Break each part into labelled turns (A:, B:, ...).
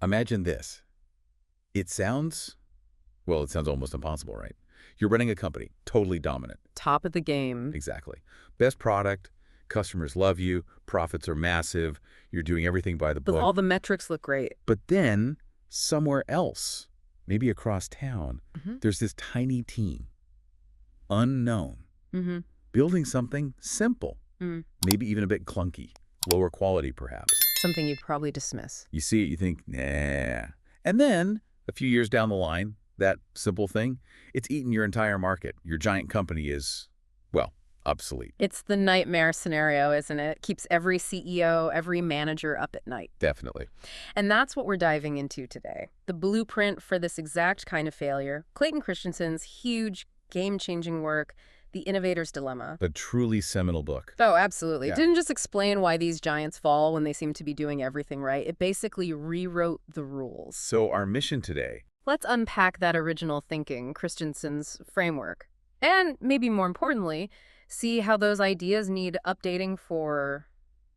A: Imagine this. It sounds almost impossible, right? You're running a company, totally dominant.
B: Top of the game.
A: Exactly. Best product, customers love you, profits are massive, you're doing everything by the book.
B: All the metrics look great.
A: But then, somewhere else, maybe across town, there's this tiny team, unknown, building something simple, maybe even a bit clunky, lower quality perhaps.
B: Something you'd probably dismiss.
A: You see it, you think, nah. And then, a few years down the line, that simple thing, it's eaten your entire market. Your giant company is, well, obsolete.
B: It's the nightmare scenario, isn't it? Keeps every CEO, every manager up at night.
A: Definitely.
B: And that's what we're diving into today. The blueprint for this exact kind of failure. Clayton Christensen's huge, game-changing work, The Innovator's Dilemma.
A: A truly seminal book.
B: Oh, absolutely.
A: Yeah.
B: It didn't just explain why these giants fall when they seem to be doing everything right. It basically rewrote the rules.
A: So our mission today...
B: Let's unpack that original thinking, Christensen's framework. And maybe more importantly, see how those ideas need updating for,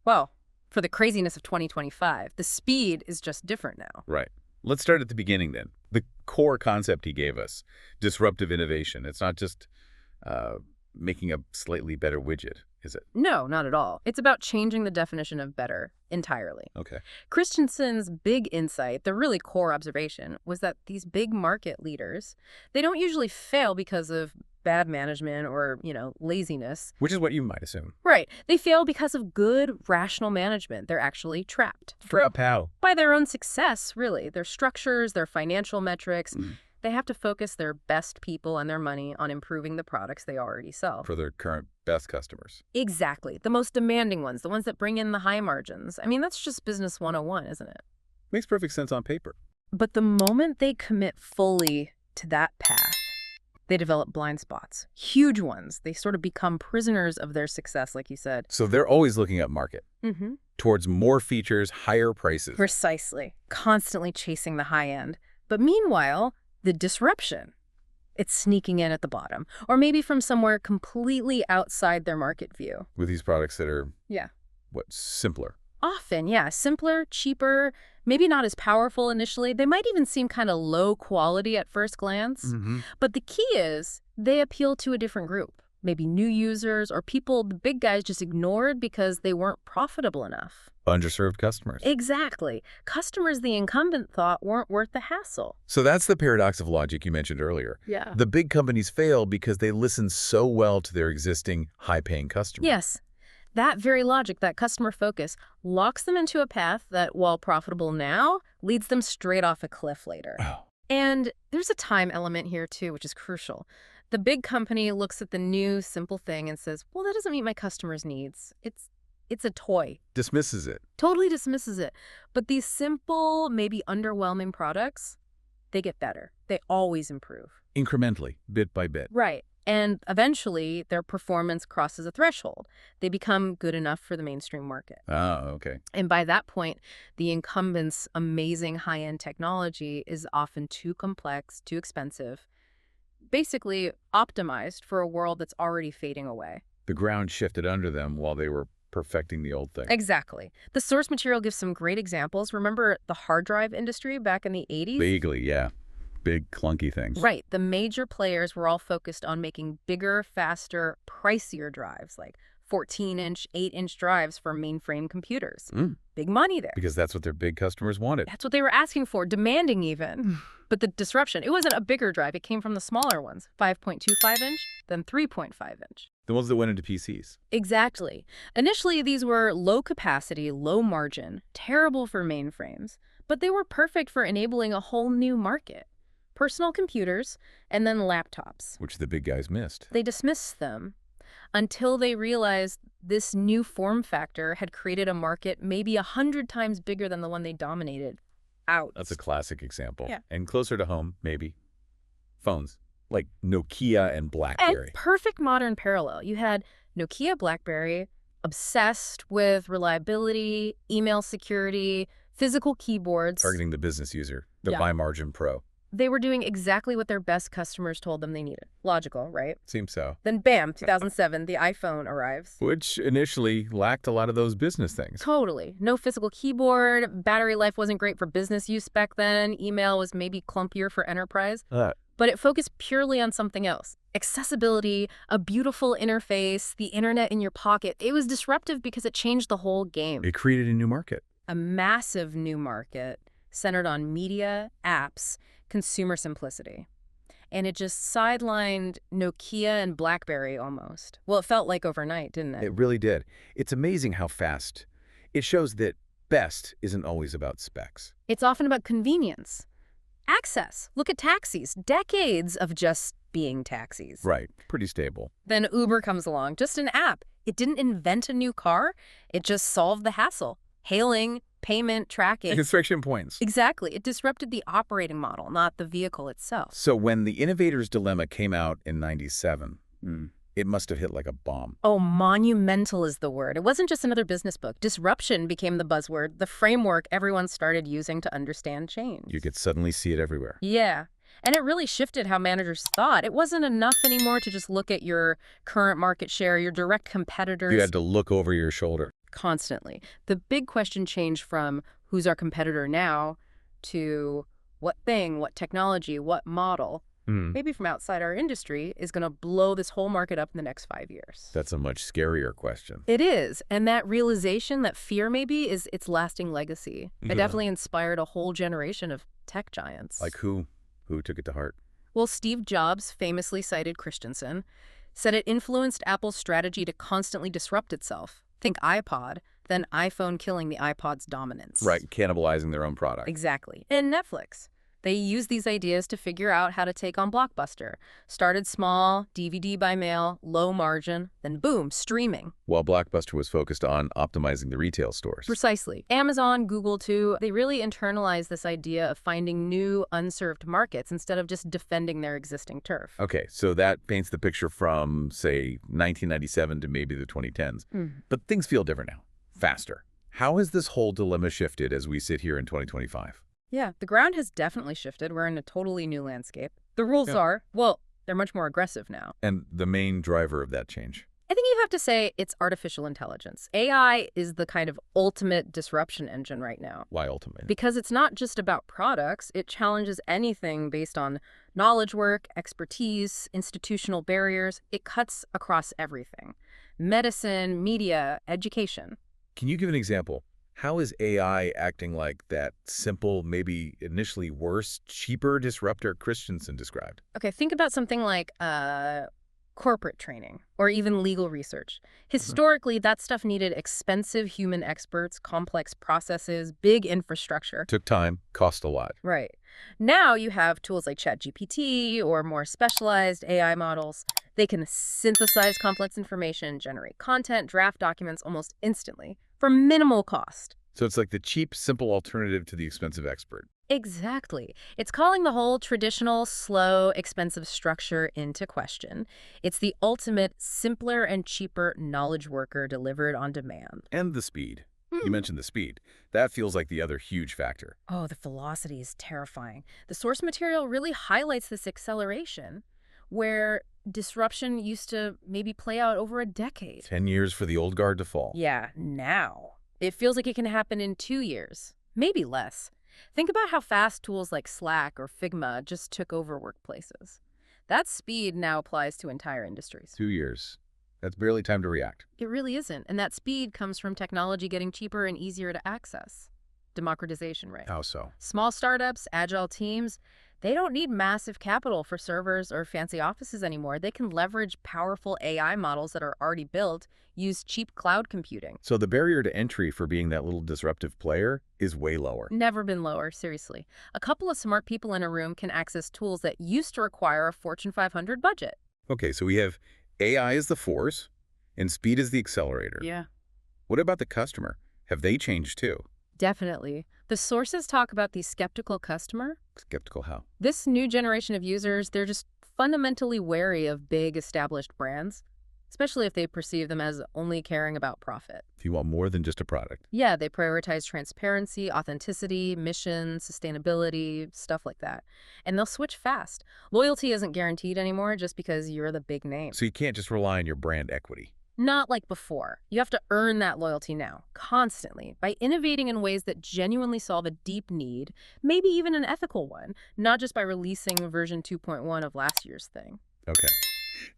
B: well, for the craziness of 2025. The speed is just different now.
A: Right. Let's start at the beginning then. The core concept he gave us, disruptive innovation. It's not just making a slightly better widget, is it?
B: No, not at all. It's about changing the definition of better entirely.
A: Okay.
B: Christensen's big insight, the really core observation, was that these big market leaders, they don't usually fail because of bad management or, laziness.
A: Which is what you might assume.
B: Right. They fail because of good, rational management. They're actually trapped.
A: Trapped how?
B: By their own success, really. Their structures, their financial metrics. They have to focus their best people and their money on improving the products they already sell.
A: For their current best customers.
B: Exactly. The most demanding ones, the ones that bring in the high margins. I mean, that's just business 101, isn't it?
A: Makes perfect sense on paper.
B: But the moment they commit fully to that path, they develop blind spots. Huge ones. They sort of become prisoners of their success, like you said.
A: So they're always looking at market. Towards more features, higher prices.
B: Precisely. Constantly chasing the high end. But meanwhile, the disruption, it's sneaking in at the bottom. Or maybe from somewhere completely outside their market view.
A: With these products that are,
B: Yeah.
A: simpler?
B: Often, yeah. Simpler, cheaper, maybe not as powerful initially. They might even seem kind of low quality at first glance. But the key is they appeal to a different group. Maybe new users or people the big guys just ignored because they weren't profitable enough.
A: Underserved customers.
B: Exactly. Customers the incumbent thought weren't worth the hassle.
A: So that's the paradox of logic you mentioned earlier.
B: Yeah.
A: The big companies fail because they listen so well to their existing high-paying customers.
B: Yes. That very logic, that customer focus, locks them into a path that, while profitable now, leads them straight off a cliff later.
A: Oh.
B: And there's a time element here, too, which is crucial. The big company looks at the new, simple thing and says, well, that doesn't meet my customer's needs. It's a toy.
A: Dismisses it.
B: Totally dismisses it. But these simple, maybe underwhelming products, they get better. They always improve.
A: Incrementally, bit by bit.
B: Right. And eventually, their performance crosses a threshold. They become good enough for the mainstream market.
A: Oh, okay.
B: And by that point, the incumbent's amazing high-end technology is often too complex, too expensive, basically optimized for a world that's already fading away.
A: The ground shifted under them while they were perfecting the old thing.
B: Exactly. The source material gives some great examples. Remember the hard drive industry back in the 80s?
A: Vaguely, yeah. Big, clunky things.
B: Right. The major players were all focused on making bigger, faster, pricier drives, like 14-inch, 8-inch drives for mainframe computers. Big money there.
A: Because that's what their big customers wanted.
B: That's what they were asking for, demanding even. But the disruption, it wasn't a bigger drive. It came from the smaller ones, 5.25-inch, then 3.5-inch.
A: The ones that went into PCs.
B: Exactly. Initially, these were low capacity, low margin, terrible for mainframes, but they were perfect for enabling a whole new market. Personal computers, and then laptops.
A: Which the big guys missed.
B: They dismissed them until they realized this new form factor had created a market maybe 100 times bigger than the one they dominated. Out.
A: That's a classic example.
B: Yeah.
A: And closer to home, maybe, phones. Like Nokia and BlackBerry.
B: And perfect modern parallel. You had Nokia, BlackBerry, obsessed with reliability, email security, physical keyboards.
A: Targeting the business user, the
B: Yeah.
A: buy margin pro.
B: They were doing exactly what their best customers told them they needed. Logical, right?
A: Seems so.
B: Then bam, 2007, the iPhone arrives.
A: Which initially lacked a lot of those business things.
B: Totally. No physical keyboard, battery life wasn't great for business use back then, email was maybe clumpier for enterprise. But it focused purely on something else. Accessibility, a beautiful interface, the internet in your pocket. It was disruptive because it changed the whole game.
A: It created a new market.
B: A massive new market centered on media, apps, consumer simplicity. And it just sidelined Nokia and BlackBerry almost. Well, it felt like overnight, didn't it?
A: It really did. It's amazing how fast. It shows that best isn't always about specs.
B: It's often about convenience. Access. Look at taxis. Decades of just being taxis.
A: Right. Pretty stable.
B: Then Uber comes along. Just an app. It didn't invent a new car. It just solved the hassle. Hailing, payment, tracking.
A: Inspection points.
B: Exactly. It disrupted the operating model, not the vehicle itself.
A: So when The Innovator's Dilemma came out in '97, it must have hit like a bomb.
B: Oh, monumental is the word. It wasn't just another business book. Disruption became the buzzword, the framework everyone started using to understand change.
A: You could suddenly see it everywhere.
B: Yeah. And it really shifted how managers thought. It wasn't enough anymore to just look at your current market share, your direct competitors.
A: You had to look over your shoulder.
B: Constantly. The big question changed from who's our competitor now to what thing, what technology, what model, maybe from outside our industry, is going to blow this whole market up in the next 5 years.
A: That's a much scarier question.
B: It is. And that realization, that fear maybe, is its lasting legacy. It definitely inspired a whole generation of tech giants.
A: Like who? Who took it to heart?
B: Well, Steve Jobs famously cited Christensen, said it influenced Apple's strategy to constantly disrupt itself. Think iPod, then iPhone killing the iPod's dominance.
A: Right, cannibalizing their own product.
B: Exactly. And Netflix. They used these ideas to figure out how to take on Blockbuster. Started small, DVD by mail, low margin, then boom, streaming.
A: While Blockbuster was focused on optimizing the retail stores.
B: Precisely. Amazon, Google too, they really internalized this idea of finding new unserved markets instead of just defending their existing turf.
A: Okay, so that paints the picture from, say, 1997 to maybe the 2010s. But things feel different now, faster. How has this whole dilemma shifted as we sit here in 2025?
B: Yeah, the ground has definitely shifted. We're in a totally new landscape. The rules are, well, they're much more aggressive now.
A: And the main driver of that change?
B: I think you have to say it's artificial intelligence. AI is the kind of ultimate disruption engine right now.
A: Why ultimate?
B: Because it's not just about products. It challenges anything based on knowledge work, expertise, institutional barriers. It cuts across everything. Medicine, media, education.
A: Can you give an example? How is AI acting like that simple, maybe initially worse, cheaper disruptor Christensen described?
B: Okay, think about something like corporate training or even legal research. Historically, that stuff needed expensive human experts, complex processes, big infrastructure.
A: Took time, cost a lot.
B: Right. Now you have tools like ChatGPT or more specialized AI models. They can synthesize complex information, generate content, draft documents almost instantly for minimal cost.
A: So it's like the cheap, simple alternative to the expensive expert.
B: Exactly. It's calling the whole traditional, slow, expensive structure into question. It's the ultimate simpler and cheaper knowledge worker delivered on demand.
A: And the speed. You mentioned the speed. That feels like the other huge factor.
B: Oh, the velocity is terrifying. The source material really highlights this acceleration, where disruption used to maybe play out over a decade.
A: 10 years for the old guard to fall.
B: Yeah, now. It feels like it can happen in 2 years, maybe less. Think about how fast tools like Slack or Figma just took over workplaces. That speed now applies to entire industries.
A: 2 years. That's barely time to react.
B: It really isn't. And that speed comes from technology getting cheaper and easier to access. Democratization, right?
A: How so?
B: Small startups, agile teams, they don't need massive capital for servers or fancy offices anymore. They can leverage powerful AI models that are already built, use cheap cloud computing.
A: So the barrier to entry for being that little disruptive player is way lower.
B: Never been lower, seriously. A couple of smart people in a room can access tools that used to require a Fortune 500 budget.
A: Okay, so we have AI as the force and speed as the accelerator.
B: Yeah.
A: What about the customer? Have they changed too?
B: Definitely. The sources talk about the skeptical customer.
A: Skeptical how?
B: This new generation of users, they're just fundamentally wary of big established brands. especially if they perceive them as only caring about profit.
A: If you want more than just a product.
B: Yeah, they prioritize transparency, authenticity, mission, sustainability, stuff like that. And they'll switch fast. Loyalty isn't guaranteed anymore just because you're the big name.
A: So you can't just rely on your brand equity.
B: Not like before. You have to earn that loyalty now, constantly, by innovating in ways that genuinely solve a deep need, maybe even an ethical one, not just by releasing version 2.1 of last year's thing.
A: Okay.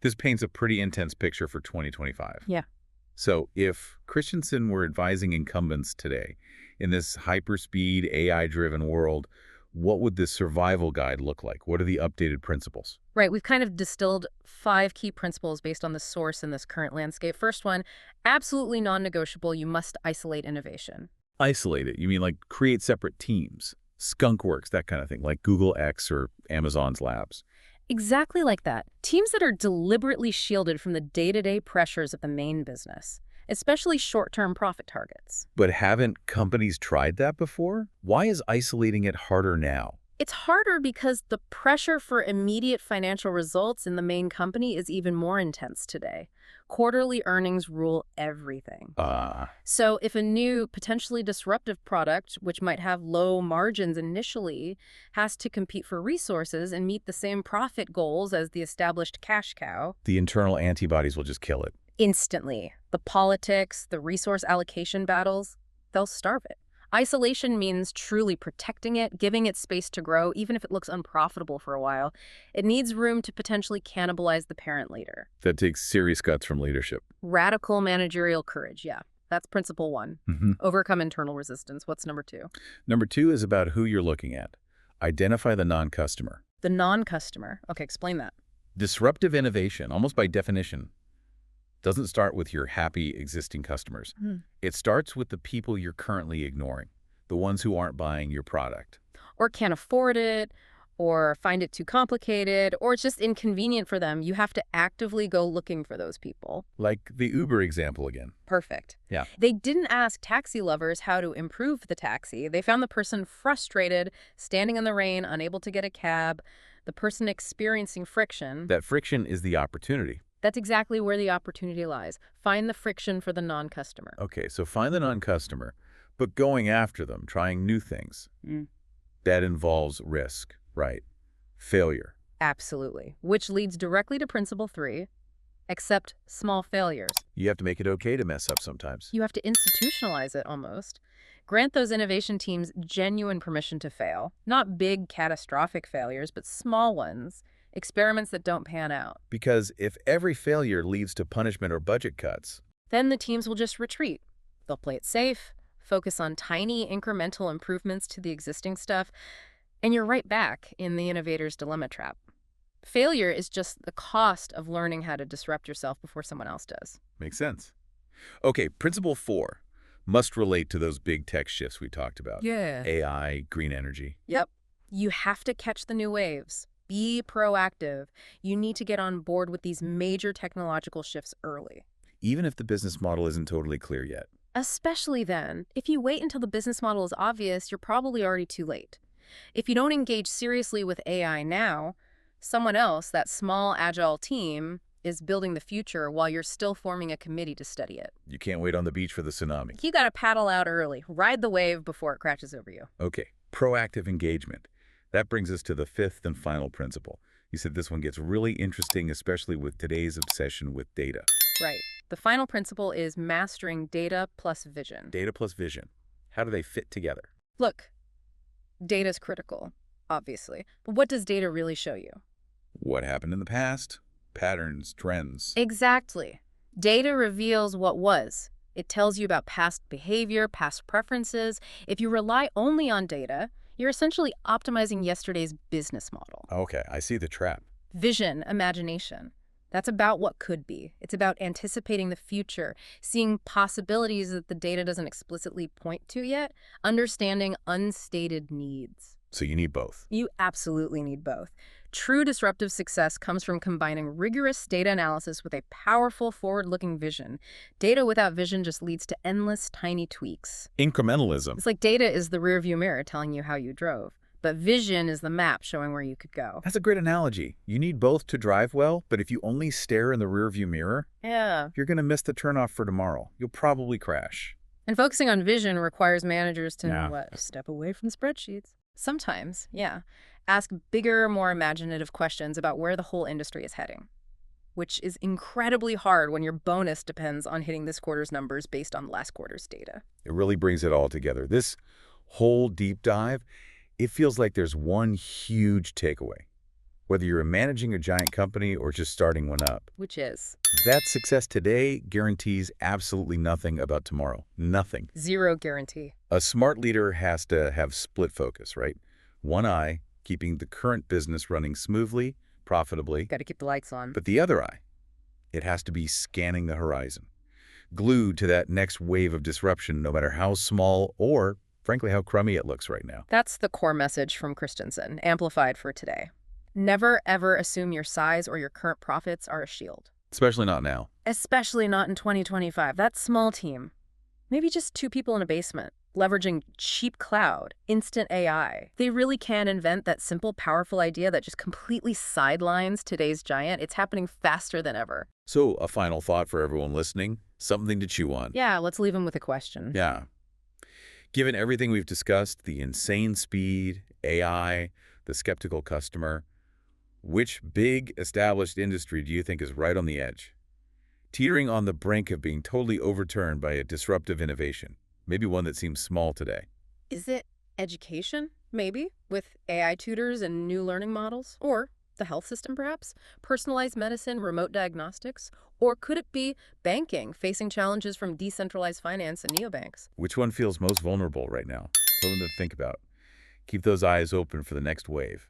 A: This paints a pretty intense picture for 2025.
B: Yeah.
A: So if Christensen were advising incumbents today in this hyperspeed, AI-driven world, what would this survival guide look like? What are the updated principles?
B: Right, we've kind of distilled 5 key principles based on the source in this current landscape. First one, absolutely non-negotiable, you must isolate innovation.
A: Isolate it. You mean like create separate teams, skunk works, that kind of thing, like Google X or Amazon's labs.
B: Exactly like that. Teams that are deliberately shielded from the day-to-day pressures of the main business, especially short-term profit targets.
A: But haven't companies tried that before? Why is isolating it harder now?
B: It's harder because the pressure for immediate financial results in the main company is even more intense today. Quarterly earnings rule everything. So if a new, potentially disruptive product, which might have low margins initially, has to compete for resources and meet the same profit goals as the established cash cow,
A: the internal antibodies will just kill it.
B: instantly. The politics, the resource allocation battles, they'll starve it. Isolation means truly protecting it, giving it space to grow, even if it looks unprofitable for a while. It needs room to potentially cannibalize the parent leader.
A: That takes serious guts from leadership.
B: Radical managerial courage, yeah. That's principle 1. Overcome internal resistance. What's number 2?
A: Number 2 is about who you're looking at. Identify the non-customer.
B: The non-customer. Okay, explain that.
A: Disruptive innovation, almost by definition, doesn't start with your happy existing customers. It starts with the people you're currently ignoring, the ones who aren't buying your product.
B: Or can't afford it, or find it too complicated, or it's just inconvenient for them. You have to actively go looking for those people.
A: Like the Uber example again.
B: Perfect.
A: Yeah.
B: They didn't ask taxi lovers how to improve the taxi. They found the person frustrated, standing in the rain, unable to get a cab, the person experiencing friction.
A: That friction is the opportunity.
B: That's exactly where the opportunity lies. Find the friction for the non-customer.
A: Okay, so find the non-customer, but going after them, trying new things. That involves risk, right? Failure.
B: Absolutely. Which leads directly to principle 3, accept small failures.
A: You have to make it okay to mess up sometimes.
B: You have to institutionalize it almost. Grant those innovation teams genuine permission to fail. Not big, catastrophic failures, but small ones. Experiments that don't pan out.
A: Because if every failure leads to punishment or budget cuts,
B: then the teams will just retreat. They'll play it safe, focus on tiny incremental improvements to the existing stuff, and you're right back in the innovator's dilemma trap. Failure is just the cost of learning how to disrupt yourself before someone else does.
A: makes sense. Okay, principle 4 must relate to those big tech shifts we talked about.
B: Yeah.
A: AI, green energy.
B: Yep. You have to catch the new waves. Be proactive. You need to get on board with these major technological shifts early.
A: Even if the business model isn't totally clear yet.
B: Especially then. If you wait until the business model is obvious, you're probably already too late. If you don't engage seriously with AI now, someone else, that small, agile team, is building the future while you're still forming a committee to study it.
A: You can't wait on the beach for the tsunami.
B: You gotta paddle out early. Ride the wave before it crashes over you.
A: Okay, proactive engagement. That brings us to the 5th and final principle. You said this one gets really interesting, especially with today's obsession with data.
B: Right. The final principle is mastering data plus vision.
A: Data plus vision. How do they fit together?
B: Look, data's critical, obviously. But what does data really show you?
A: What happened in the past? Patterns, trends.
B: Exactly. Data reveals what was. It tells you about past behavior, past preferences. If you rely only on data, you're essentially optimizing yesterday's business model.
A: Okay, I see the trap.
B: Vision, imagination. That's about what could be. It's about anticipating the future, seeing possibilities that the data doesn't explicitly point to yet, understanding unstated needs.
A: So you need both.
B: You absolutely need both. True disruptive success comes from combining rigorous data analysis with a powerful forward-looking vision. Data without vision just leads to endless tiny tweaks.
A: Incrementalism.
B: It's like data is the rearview mirror telling you how you drove, but vision is the map showing where you could go.
A: That's a great analogy. You need both to drive well, but if you only stare in the rearview mirror,
B: Yeah.
A: you're going to miss the turnoff for tomorrow. You'll probably crash.
B: And focusing on vision requires managers to,
A: Yeah.
B: step away from spreadsheets. Sometimes, yeah. Ask bigger, more imaginative questions about where the whole industry is heading, which is incredibly hard when your bonus depends on hitting this quarter's numbers based on last quarter's data.
A: It really brings it all together. This whole deep dive, it feels like there's one huge takeaway. Whether you're managing a giant company or just starting one up,
B: Which is
A: that success today guarantees absolutely nothing about tomorrow. Nothing.
B: zero guarantee.
A: A smart leader has to have split focus, right? One eye, keeping the current business running smoothly, profitably,
B: Got to keep the lights on.
A: but the other eye, it has to be scanning the horizon, glued to that next wave of disruption, no matter how small or, frankly, how crummy it looks right now.
B: That's the core message from Christensen, amplified for today. Never, ever assume your size or your current profits are a shield.
A: Especially not now.
B: Especially not in 2025. That small team. Maybe just 2 people in a basement, leveraging cheap cloud, instant AI. They really can invent that simple, powerful idea that just completely sidelines today's giant. It's happening faster than ever.
A: So, a final thought for everyone listening, something to chew on.
B: Yeah, let's leave them with a question.
A: Yeah. Given everything we've discussed, the insane speed, AI, the skeptical customer, which big established industry do you think is right on the edge, teetering on the brink of being totally overturned by a disruptive innovation, maybe one that seems small today?
B: Is it education? Maybe, with AI tutors and new learning models? Or the health system, perhaps? Personalized medicine, remote diagnostics? Or could it be banking, facing challenges from decentralized finance and neobanks?
A: Which one feels most vulnerable right now? Something to think about. Keep those eyes open for the next wave.